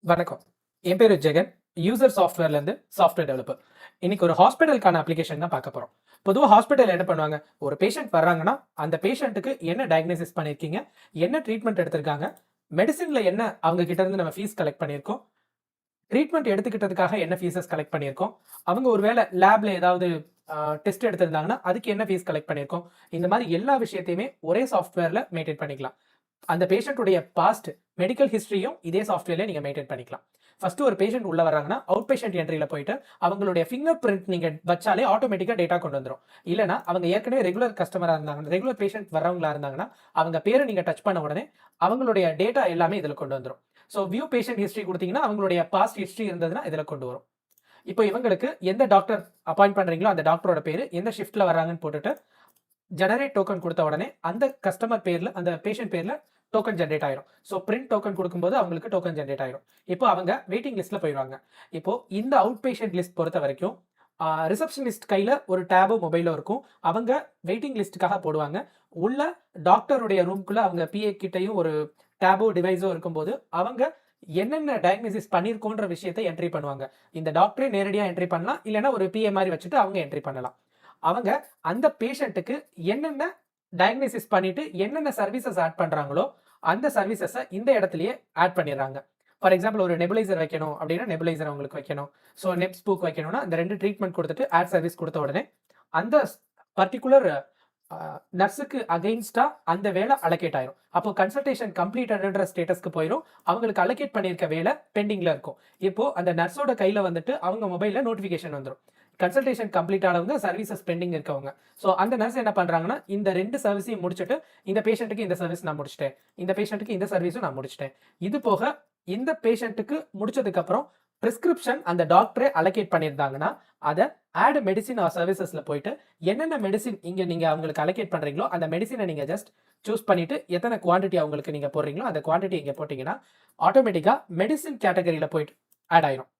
வணக்கம். என் பேரு ஜெகன். யூசர் சாஃப்ட்வேர்லேருந்து சாஃப்ட்வேர் டெவலப்பர். இன்னைக்கு ஒரு ஹாஸ்பிட்டலுக்கான அப்ளிகேஷன் தான் பார்க்க போறோம். பொதுவா ஹாஸ்பிட்டல் என்ன பண்ணுவாங்க, ஒரு பேஷண்ட் வர்றாங்கன்னா, அந்த பேஷண்ட்டுக்கு என்ன டயக்னோசிஸ் பண்ணியிருக்கீங்க, என்ன ட்ரீட்மெண்ட் எடுத்திருக்காங்க, மெடிசின்ல என்ன அவங்க கிட்ட இருந்து நம்ம ஃபீஸ் கலெக்ட் பண்ணியிருக்கோம், ட்ரீட்மெண்ட் எடுத்துக்கிட்டதுக்காக என்ன ஃபீஸஸ் கலெக்ட் பண்ணியிருக்கோம், அவங்க ஒருவேளை லேப்ல ஏதாவது டெஸ்ட் எடுத்திருந்தாங்கன்னா, அதுக்கு என்ன ஃபீஸ் கலெக்ட் பண்ணியிருக்கோம், இந்த மாதிரி எல்லா விஷயத்தையுமே ஒரே சாஃப்ட்வேர்ல மெயின்டைன் பண்ணிக்கலாம். அந்த பேஷண்ட்டுடைய பாஸ்ட் மெடிக்கல் ஹிஸ்டரியும் இதே சாஃப்ட்வேர்ல நீங்க மெயின்டைன் பண்ணிக்கலாம். ஃபர்ஸ்ட் ஒரு பேஷண்ட் உள்ள வராங்கன்னா அவுட் பேஷண்ட் என்ட்ரியில போயிட்டு அவங்களுடைய ஃபிங்கர் பிரிண்ட் நீங்க வச்சாலே ஆட்டோமேட்டிக்கா டேட்டா கொண்டு வந்துரும். இல்லனா அவங்க ஏற்கனவே ரெகுலர் கஸ்டமரா இருந்தாங்க, ரெகுலர் பேஷண்ட் வரவங்களா இருந்தாங்கன்னா அவங்க பேரை நீங்க டச் பண்ண உடனே அவங்களுடைய டேட்டா எல்லாமே இதுல கொண்டு வந்துரும். ஸோ வியூ பேஷண்ட் ஹிஸ்டரி கொடுத்தீங்கன்னா அவங்களுடைய பாஸ்ட் ஹிஸ்டரி இருந்ததுன்னா இதுல கொண்டு வரும். இப்போ இவங்களுக்கு எந்த டாக்டர் அப்பாயிண்ட் பண்றீங்களோ அந்த டாக்டரோட பேரு, எந்த ஷிஃப்ட்ல வராங்கன்னு போட்டுட்டு ஜெனரேட் டோக்கன் கொடுத்த உடனே அந்த கஸ்டமர் பேர்ல, அந்த பேஷண்ட் பேர்ல டோக்கன் ஜென்ரேட் ஆயிரும். ஸோ பிரிண்ட் டோக்கன் கொடுக்கும்போது அவங்களுக்கு டோக்கன் ஜென்ரேட் ஆயிரும். இப்போ அவங்க வெயிட்டிங் லிஸ்ட்ல போயிடுவாங்க. இப்போ இந்த அவுட் பேஷண்ட் லிஸ்ட் பொறுத்த வரைக்கும் ரிசப்ஷனிஸ்ட் கையில ஒரு டேபோ மொபைலோ இருக்கும். அவங்க வெயிட்டிங் லிஸ்ட்டுக்காக போடுவாங்க. உள்ள டாக்டருடைய ரூம்குள்ள அவங்க பிஏ கிட்டையும் ஒரு டேபோ டிவைஸோ இருக்கும்போது அவங்க என்னென்ன டயக்னோசிஸ் பண்ணியிருக்கோன்ற விஷயத்தை என்ட்ரி பண்ணுவாங்க. இந்த டாக்டரே நேரடியாக என்ட்ரி பண்ணலாம், இல்லைன்னா ஒரு பிஏ மாதிரி வச்சுட்டு அவங்க என்ட்ரி பண்ணலாம். அவங்க அந்த பேஷண்ட்டுக்கு என்னென்ன டயக்னோசிஸ் பண்ணிட்டு என்னென்ன சர்வீசஸ் ஆட் பண்றாங்களோ அந்த சர்வீசஸை இந்த இடத்துலயே ஆட் பண்ணிடுறாங்க. ஃபார் எக்ஸாம்பிள் ஒரு நெபுலைசர் வைக்கணும் அப்படின்னா நெபுலைசர் அவங்களுக்கு வைக்கணும். ஸோ நெப்ஸ் பூக் வைக்கணும்னா அந்த 2 ட்ரீட்மெண்ட் கொடுத்துட்டு ஆட் சர்வீஸ் கொடுத்த உடனே அந்த பர்டிகுலர் நர்ஸுக்கு அகைன்ஸ்டா அந்த வேலை அலோகேட் ஆயிரும். அப்போ கன்சல்டேஷன் கம்ப்ளீட்டட்ன்ற ஸ்டேட்டஸ்க்கு போயிடும். அவங்களுக்கு அலோகேட் பண்ணியிருக்க வேலை பெண்டிங்ல இருக்கும். இப்போ அந்த நர்ஸோட கையில வந்துட்டு அவங்க மொபைல்ல நோட்டிஃபிகேஷன் வந்துடும். கன்சல்டேஷன் கம்ப்ளீட் ஆனவங்க, சர்வீசஸ் பெண்டிங் இருக்கவங்க. ஸோ அந்த நர்ஸ் என்ன பண்றாங்கன்னா, இந்த 2 சர்வீஸையும் முடிச்சுட்டு இந்த பேஷண்ட்டுக்கு இந்த சர்வீஸ் நான் முடிச்சிட்டேன், இந்த பேஷண்ட்டுக்கு இந்த சர்வீஸும் நான் முடிச்சிட்டேன். இது போக இந்த பேஷண்ட்டுக்கு முடிச்சதுக்கு அப்புறம் பிரிஸ்கிரிப்ஷன் அந்த டாக்டரே அலோகேட் பண்ணியிருந்தாங்கன்னா அதை ஆட் மெடிசின் ஆர் சர்வீசஸ்ல போயிட்டு என்னென்ன மெடிசின் இங்க நீங்க அவங்களுக்கு அலோகேட் பண்றீங்களோ அந்த மெடிசினை நீங்க ஜஸ்ட் சூஸ் பண்ணிட்டு எத்தனை குவான்டிட்டி அவங்களுக்கு நீங்க போடுறீங்களோ அந்த குவான்டிட்டி இங்க போட்டீங்கன்னா ஆட்டோமேட்டிக்கா மெடிசின் கேட்டகரியில போயிட்டு ஆட் ஆயிரும்.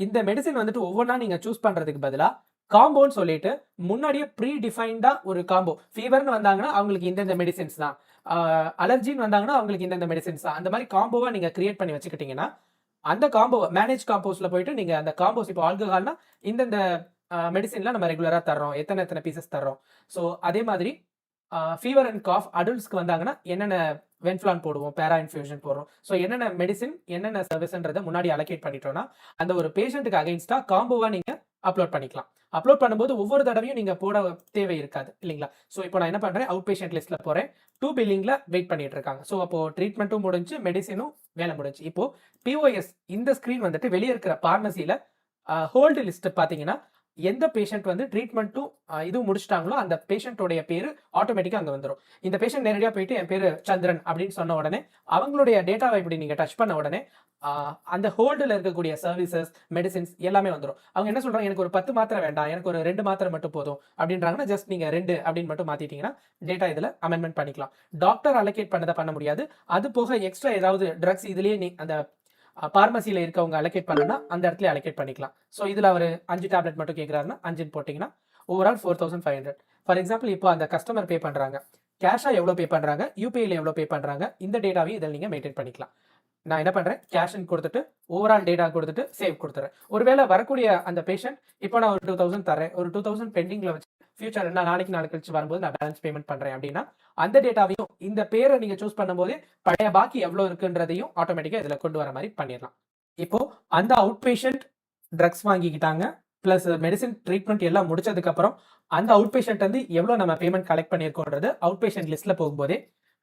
இந்த மெடிசின் வந்துட்டு ஒவ்வொன்றா நீங்க சூஸ் பண்றதுக்கு பதிலா காம்போன்னு சொல்லிட்டு முன்னாடியே ப்ரீ டிஃபைன்டா ஒரு காம்போ. ஃபீவர்னு வந்தாங்கன்னா அவங்களுக்கு இந்தந்த மெடிசின்ஸ் தான், அலர்ஜின்னு வந்தாங்கன்னா அவங்களுக்கு இந்தந்த மெடிசின்ஸ் தான், அந்த மாதிரி காம்போவா நீங்க கிரியேட் பண்ணி வச்சுக்கிட்டீங்கன்னா அந்த காம்போ மேனேஜ் காம்போஸ்ல போயிட்டு நீங்க அந்த காம்போஸ் இப்போ ஆல்கஹால்னா இந்தந்த மெடிசின்லாம் நம்ம ரெகுலரா தர்றோம், எத்தனை எத்தனை பீசஸ் தர்றோம். ஸோ அதே மாதிரி ஃபீவர் அண்ட் காஃப் அடல்ட்ஸ்க்கு வந்தாங்கன்னா என்னென்ன வென்ஃப்ளான் போடுவோம், பேரா இன்ஃபியூஷன் போடுறோம். ஸோ என்னென்ன மெடிசின் என்னென்ன சர்வீஸ்ன்றதை முன்னாடி அலோகேட் பண்ணிட்டோம்னா அந்த ஒரு பேஷண்ட்டுக்கு அகைன்ஸ்டா காம்போவா நீங்க அப்லோட் பண்ணிக்கலாம். அப்லோட் பண்ணும்போது ஒவ்வொரு தடவையும் நீங்க போட தேவை இருக்காது இல்லைங்களா. ஸோ இப்போ நான் என்ன பண்றேன், அவுட் பேஷண்ட் லிஸ்ட்ல போறேன், 2 பில்லிங்ல வெயிட் பண்ணிட்டு இருக்காங்க. ஸோ அப்போ ட்ரீட்மெண்ட்டும் முடிஞ்சு, மெடிசினும் வேலை முடிஞ்சு. இப்போ பிஓஎஸ் இந்த ஸ்கிரீன் வந்துட்டு வெளியே இருக்கிற பார்மசியில ஹோல்டு லிஸ்ட் பாத்தீங்கன்னா எந்த பேஷண்ட் வந்து ட்ரீட்மெண்ட்டும் இதுவும் முடிச்சிட்டாங்களோ அந்த பேஷண்ட்டோடைய பேரு ஆட்டோமேட்டிக்கா அங்க வந்துடும். இந்த பேஷண்ட் நேரடியாக போயிட்டு என் பேரு சந்திரன் அப்படின்னு சொன்ன உடனே அவங்களுடைய டேட்டாவை இப்படி நீங்க டச் பண்ண உடனே அந்த ஹோல்டில் இருக்கக்கூடிய சர்வீசஸ், மெடிசின்ஸ் எல்லாமே வந்துடும். அவங்க என்ன சொல்றாங்க, எனக்கு ஒரு 10 மாத்திரை வேண்டாம், எனக்கு ஒரு 2 மாத்திரை மட்டும் போதும் அப்படின்றாங்கன்னா ஜஸ்ட் நீங்க 2 அப்படின்னு மட்டும் மாத்திட்டீங்கன்னா டேட்டா இதுல அமெண்ட்மெண்ட் பண்ணிக்கலாம். டாக்டர் அலோகேட் பண்ணதை பண்ண முடியாது. அது போக எக்ஸ்ட்ரா ஏதாவது ட்ரக்ஸ் இதுலயே அந்த பார்மசியில இருக்கவங்க அலோகேட் பண்ணனா அந்த இடத்துல அலோகேட் பண்ணிக்கலாம். ஸோ இதுல ஒரு 5 டேப்லெட் மட்டும் கேட்குறாருன்னா 5 போட்டிங்கன்னா ஓவரால் 4500. ஃபார் எக்ஸாம்பிள் இப்போ அந்த கஸ்டமர் பே பண்றாங்க, கேஷா எவ்வளோ பே பண்றாங்க, யூபிஐல எவ்வளோ பே பண்றாங்க, இந்த டேட்டாவையும் இதில் நீங்க மெயின்டைன் பண்ணிக்கலாம். நான் என்ன பண்றேன், கேஷ்ன்னு கொடுத்துட்டு ஓவரால் டேட்டா கொடுத்துட்டு சேவ் கொடுத்துறேன். ஒருவேளை வரக்கூடிய அந்த பேஷண்ட் இப்போ நான் ஒரு 2000 தரேன், ஒரு 2000 பெண்டிங்ல வச்சு ஃபியூச்சர் நான் நாளைக்கு கழிச்சு வரும்போது நான் பேலன்ஸ் பேமெண்ட் பண்றேன் அப்படின்னா அந்த டேட்டாவையும் இந்த பேரை நீங்க சூஸ் பண்ணும்போது பழைய பாக்கி எவ்வளவு இருக்குன்றதையும் ஆட்டோமேட்டிக்கா இதுல கொண்டு வர மாதிரி பண்ணிடலாம். இப்போ அந்த அவுட் பேஷண்ட் ட்ரக்ஸ் வாங்கிக்கிட்டாங்க, பிளஸ் மெடிசின் ட்ரீட்மெண்ட் எல்லாம் முடிச்சதுக்கு அப்புறம் அந்த அவுட் பேஷண்ட் வந்து எவ்வளவு நம்ம பேமெண்ட் கலெக்ட் பண்ணியிருக்கோன்றது அவுட் பேஷண்ட் லிஸ்ட்ல போகும்போதே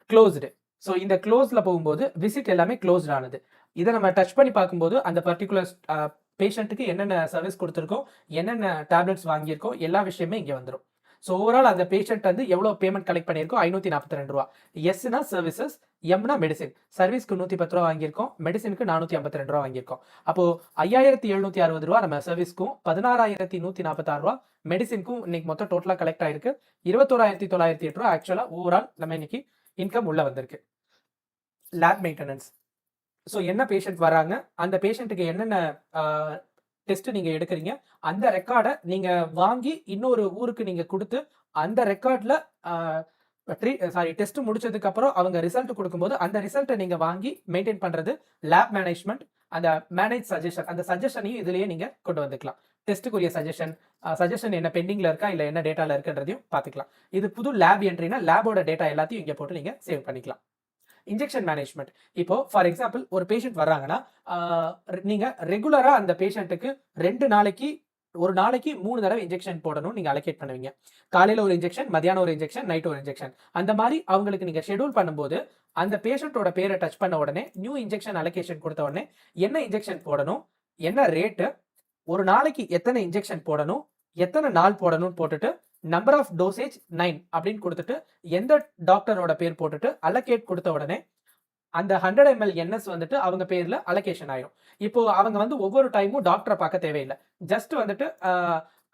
க்ளோஸ்டு. ஸோ இந்த க்ளோஸ்ல போகும்போது விசிட் எல்லாமே க்ளோஸ்ட் ஆனது. இதை நம்ம டச் பண்ணி பார்க்கும்போது அந்த பர்டிகுலர் பேஷண்ட்டுக்கு என்னென்ன சர்வீஸ் கொடுத்துருக்கோம், என்னென்ன டேப்லெட்ஸ் வாங்கியிருக்கோம், எல்லா விஷயமே இங்கே வந்துடும். ஸோ ஓவரால் அந்த பேஷண்ட் வந்து எவ்வளோ பேமெண்ட் கலெக்ட் பண்ணியிருக்கோம், 542 ரூபா. எஸ்னா சர்வீசஸ், எம்னா மெடிசின். சர்வீஸ்க்கு 110 ரூபா வாங்கியிருக்கோம், மெடிசினுக்கு 452 ரூபா வாங்கியிருக்கோம். அப்போ 5760 ரூபா நம்ம சர்வீஸ்க்கும் 16146 ரூபா மெடிசினுக்கும் இன்னைக்கு மொத்தம் டோட்டலாக கலெக்ட் ஆயிருக்கு. 21908 ரூபா ஆக்சுவலா ஓவரால் நம்ம இன்னைக்கு இன்கம் உள்ள வந்திருக்கு. Lab maintenance. ஸோ என்ன பேஷண்ட் வராங்க, அந்த பேஷண்ட்டுக்கு என்னென்ன டெஸ்ட் நீங்க எடுக்கிறீங்க, அந்த ரெக்கார்டை நீங்க வாங்கி இன்னொரு ஊருக்கு நீங்க கொடுத்து அந்த ரெக்கார்ட்ல டெஸ்ட் முடிச்சதுக்கு அப்புறம் அவங்க ரிசல்ட் கொடுக்கும்போது அந்த ரிசல்ட்டை நீங்க வாங்கி மெயின்டைன் பண்றது லேப் மேனேஜ்மெண்ட். அந்த மேனேஜ் சஜஷன், அந்த சஜஷனையும் இதுலயே நீங்க கொண்டு வந்துக்கலாம். டெஸ்ட்டுக்குரிய சஜஷன் என்ன பெண்டிங்ல இருக்கா இல்ல என்ன டேட்டால இருக்குன்றதையும் பார்த்துக்கலாம். இது புது லேப் என்ட்ரினா லேபோட டேட்டா எல்லாத்தையும் இங்க போட்டு நீங்க சேவ் பண்ணிக்கலாம். Injection management. இப்போ ஃபார் எக்ஸாம்பிள் ஒரு பேஷண்ட் வர்றாங்கன்னா நீங்க ரெகுலரா அந்த பேஷண்ட்டுக்கு 2 நாளைக்கு ஒரு நாளைக்கு 3 தடவை இன்ஜெக்ஷன் போடணும் நீங்க அலோகேட் பண்ணுவீங்க. காலையில ஒரு இன்ஜெக்ஷன், மதியானம் ஒரு இன்ஜெக்ஷன், நைட் ஒரு இன்ஜெக்ஷன். அந்த மாதிரி அவங்களுக்கு நீங்க ஷெட்யூல் பண்ணும்போது அந்த பேஷண்டோட பேரை டச் பண்ண உடனே நியூ இன்ஜெக்ஷன் அலோகேஷன் கொடுத்த உடனே என்ன இன்ஜெக்ஷன் போடணும், என்ன ரேட்டு, ஒரு நாளைக்கு எத்தனை இன்ஜெக்ஷன் போடணும், எத்தனை நாள் போடணும்னு போட்டுட்டு நம்பர் ஆஃப் டோசேஜ் 9 அப்படின்னு கொடுத்துட்டு எந்த டாக்டரோட பேர் போட்டுட்டு அலோகேட் கொடுத்த உடனே அந்த 100 ml NS வந்துட்டு அவங்க பேர்ல அலோகேஷன் ஆயிரும். இப்போ அவங்க வந்து ஒவ்வொரு டைமும் டாக்டரை பார்க்க தேவையில்லை. ஜஸ்ட் வந்துட்டு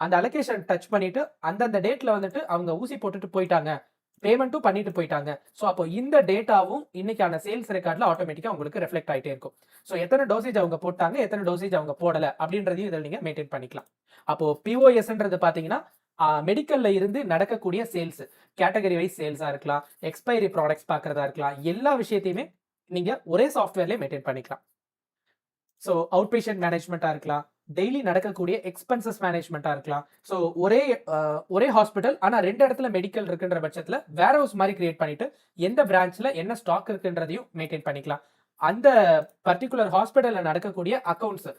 அந்த அலோகேஷன் டச் பண்ணிட்டு அந்தந்த டேட்ல வந்துட்டு அவங்க ஊசி போட்டுட்டு போயிட்டாங்க, பேமெண்ட்டும் பண்ணிட்டு போயிட்டாங்க. ஸோ அப்போ இந்த டேட்டாவும் இன்னைக்கான சேல்ஸ் ரெக்கார்ட்ல ஆட்டோமேட்டிக்கா உங்களுக்கு ரெஃப்ளெக்ட் ஆயிட்டே இருக்கும். ஸோ எத்தனை டோசேஜ் அவங்க போட்டாங்க, எத்தனை டோசேஜ் அவங்க போடல அப்படின்றதையும் இதில் நீங்க மெயின்டைன் பண்ணிக்கலாம். அப்போ பிஓஎஸ்ன்றது பாத்தீங்கன்னா மெடிக்கல்ல இருந்து நடக்கக்கூடிய சேல்ஸ், கேட்டகரி வைஸ் சேல்ஸா இருக்கலாம், எக்ஸ்பைரி ப்ராடக்ட்ஸ் பார்க்கறதா இருக்கலாம், எல்லா விஷயத்தையுமே நீங்க ஒரே சாஃப்ட்வேர்லயே மெயின்டைன் பண்ணிக்கலாம். ஸோ அவுட் பேஷண்ட் மேனேஜ்மெண்ட்டாக இருக்கலாம், டெய்லி நடக்கக்கூடிய எக்ஸ்பென்சஸ் மேனேஜ்மெண்ட்டாக இருக்கலாம். ஸோ ஒரே ஹாஸ்பிட்டல் ஆனால் 2 இடத்துல மெடிக்கல் இருக்குன்ற பட்சத்தில் வேர் ஹவுஸ் மாதிரி கிரியேட் பண்ணிட்டு எந்த பிரான்ச்சில் என்ன ஸ்டாக் இருக்குன்றதையும் மெயின்டைன் பண்ணிக்கலாம். அந்த பர்டிகுலர் ஹாஸ்பிட்டலில் நடக்கக்கூடிய அக்கௌண்ட்ஸ்,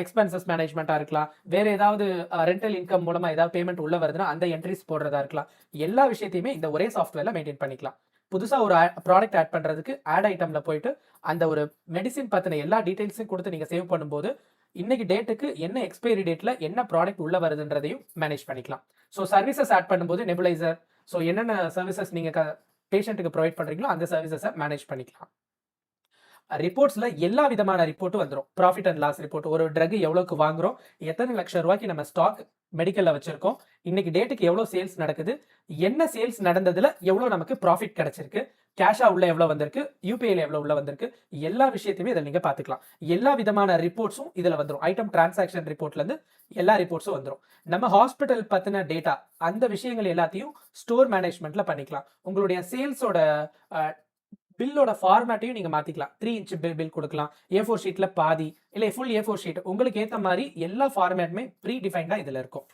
எக்ஸ்பென்சஸ் மேனேஜ்மெண்ட்டாக இருக்கலாம், வேற ஏதாவது ரெண்டல் இன்கம் மூலமா ஏதாவது பேமெண்ட் உள்ள வருதுன்னா அந்த என்ட்ரிஸ் போடுறதா இருக்கலாம். எல்லா விஷயத்தையுமே இந்த ஒரே சாஃப்ட்வேர்ல மெயின்டைன் பண்ணிக்கலாம். புதுசா ஒரு ப்ராடக்ட் ஆட் பண்றதுக்கு ஆட் ஐட்டம்ல போயிட்டு அந்த ஒரு மெடிசின் பத்தின எல்லா டீடைல்ஸையும் கொடுத்து நீங்க சேவ் பண்ணும்போது இன்னைக்கு டேட்டுக்கு என்ன எக்ஸ்பைரி டேட்ல என்ன ப்ராடக்ட் உள்ள வருதுன்றதையும் மேனேஜ் பண்ணிக்கலாம். ஸோ சர்வீசஸ் ஆட் பண்ணும்போது நெபுலைசர், ஸோ என்னென்ன சர்வீசஸ் நீங்க பேஷண்ட்டுக்கு ப்ரொவைட் பண்றீங்களோ அந்த சர்வீசஸை மேனேஜ் பண்ணிக்கலாம். ரிப்போர்ட்ஸ்ல எல்லா விதமான ரிப்போர்ட்டும் வந்துடும். ப்ராஃபிட் அண்ட் லாஸ் ரிப்போர்ட், ஒரு ட்ரக் எவ்வளவுக்கு வாங்குறோம், எத்தனை லட்சம் ரூபாய்க்கு நம்ம ஸ்டாக் மெடிக்கல்ல வச்சிருக்கோம், இன்னைக்கு டேட்டுக்கு எவ்வளவு சேல்ஸ் நடக்குது, என்ன சேல்ஸ் நடந்ததுல எவ்வளவு நமக்கு ப்ராஃபிட் கிடைச்சிருக்கு, கேஷா உள்ள எவ்வளவு வந்திருக்கு, யூபிஐல எவ்வளவு உள்ள வந்திருக்கு, எல்லா விஷயத்தையுமே இதில் நீங்க பாத்துக்கலாம். எல்லா விதமான ரிப்போர்ட்ஸும் இதுல வந்துடும். ஐட்டம் டிரான்சாக்ஷன் ரிப்போர்ட்ல இருந்து எல்லா ரிப்போர்ட்ஸும் வந்துடும். நம்ம ஹாஸ்பிட்டல் பத்தின டேட்டா அந்த விஷயங்கள் எல்லாத்தையும் ஸ்டோர் மேனேஜ்மெண்ட்ல பண்ணிக்கலாம். உங்களுடைய சேல்ஸோட பில்லோட ஃபார்மேட்டையும் நீங்க மாத்திக்கலாம். 3 inch பில் கொடுக்கலாம், A4 ஷீட்ல பாதி, இல்லை ஃபுல் A4 ஷீட், உங்களுக்கு ஏற்ற மாதிரி எல்லா ஃபார்மேட்டுமே ப்ரீ டிஃபைன்டா இதுல இருக்கும்.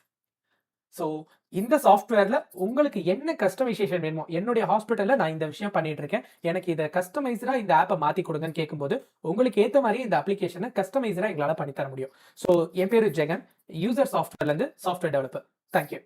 ஸோ இந்த சாஃப்ட்வேர்ல உங்களுக்கு என்ன கஸ்டமைசேஷன் வேணுமோ, என்னுடைய ஹாஸ்பிட்டல்ல நான் இந்த விஷயம் பண்ணிட்டு இருக்கேன், எனக்கு இதை கஸ்டமைஸ்டா இந்த ஆப்பை மாத்தி கொடுங்கன்னு கேட்கும்போது உங்களுக்கு ஏற்ற மாதிரி இந்த அப்ளிகேஷனை கஸ்டமைஸ்டா எங்களால் பண்ணி தர முடியும். ஸோ என் பேரு ஜெகன், யூசர் சாஃப்ட்வேர்ல இருந்து சாஃப்ட்வேர் டெவலப்பர். தேங்க்யூ.